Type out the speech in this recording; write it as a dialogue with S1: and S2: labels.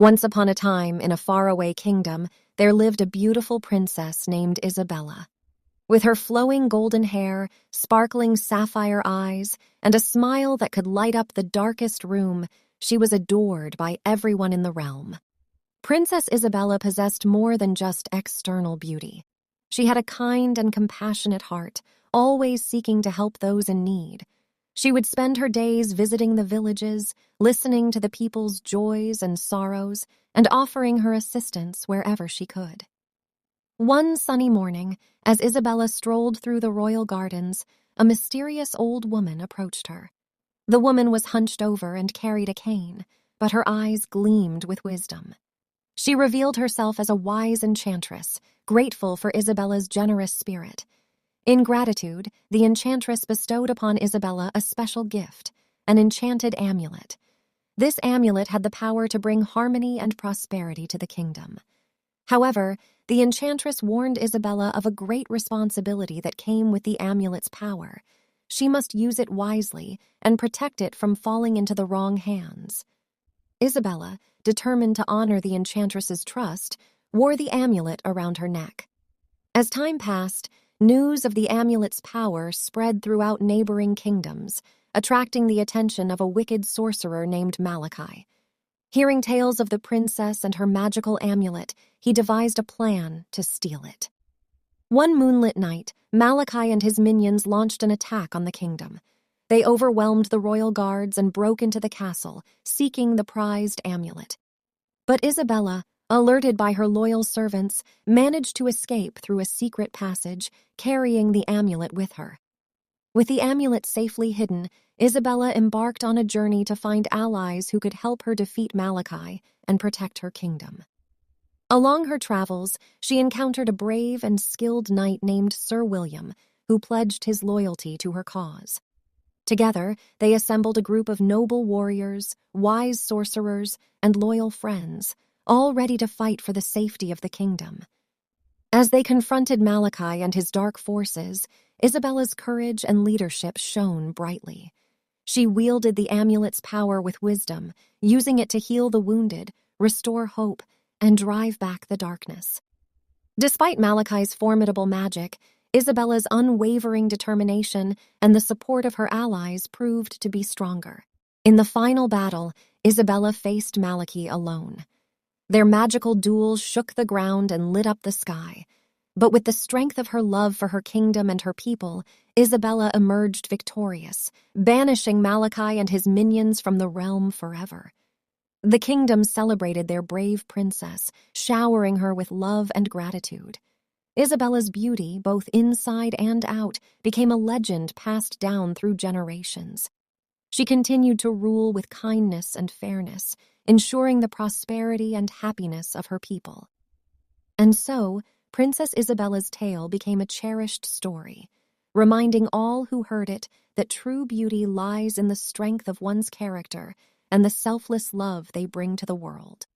S1: Once upon a time, in a faraway kingdom, there lived a beautiful princess named Isabella. With her flowing golden hair, sparkling sapphire eyes, and a smile that could light up the darkest room, she was adored by everyone in the realm. Princess Isabella possessed more than just external beauty. She had a kind and compassionate heart, always seeking to help those in need. She would spend her days visiting the villages, listening to the people's joys and sorrows, and offering her assistance wherever she could. One sunny morning, as Isabella strolled through the royal gardens, a mysterious old woman approached her. The woman was hunched over and carried a cane, but her eyes gleamed with wisdom. She revealed herself as a wise enchantress, grateful for Isabella's generous spirit. In gratitude, the enchantress bestowed upon Isabella a special gift, an enchanted amulet. This amulet had the power to bring harmony and prosperity to the kingdom. However, the enchantress warned Isabella of a great responsibility that came with the amulet's power. She must use it wisely and protect it from falling into the wrong hands. Isabella, determined to honor the enchantress's trust, wore the amulet around her neck. As time passed, news of the amulet's power spread throughout neighboring kingdoms, attracting the attention of a wicked sorcerer named Malachi. Hearing tales of the princess and her magical amulet, he devised a plan to steal it. One moonlit night, Malachi and his minions launched an attack on the kingdom. They overwhelmed the royal guards and broke into the castle, seeking the prized amulet. But Isabella, alerted by her loyal servants, managed to escape through a secret passage, carrying the amulet with her. With the amulet safely hidden, Isabella embarked on a journey to find allies who could help her defeat Malachi and protect her kingdom. Along her travels, she encountered a brave and skilled knight named Sir William, who pledged his loyalty to her cause. Together, they assembled a group of noble warriors, wise sorcerers, and loyal friends, all ready to fight for the safety of the kingdom. As they confronted Malachi and his dark forces, Isabella's courage and leadership shone brightly. She wielded the amulet's power with wisdom, using it to heal the wounded, restore hope, and drive back the darkness. Despite Malachi's formidable magic, Isabella's unwavering determination and the support of her allies proved to be stronger. In the final battle, Isabella faced Malachi alone. Their magical duel shook the ground and lit up the sky. But with the strength of her love for her kingdom and her people, Isabella emerged victorious, banishing Malachi and his minions from the realm forever. The kingdom celebrated their brave princess, showering her with love and gratitude. Isabella's beauty, both inside and out, became a legend passed down through generations. She continued to rule with kindness and fairness, ensuring the prosperity and happiness of her people. And so, Princess Isabella's tale became a cherished story, reminding all who heard it that true beauty lies in the strength of one's character and the selfless love they bring to the world.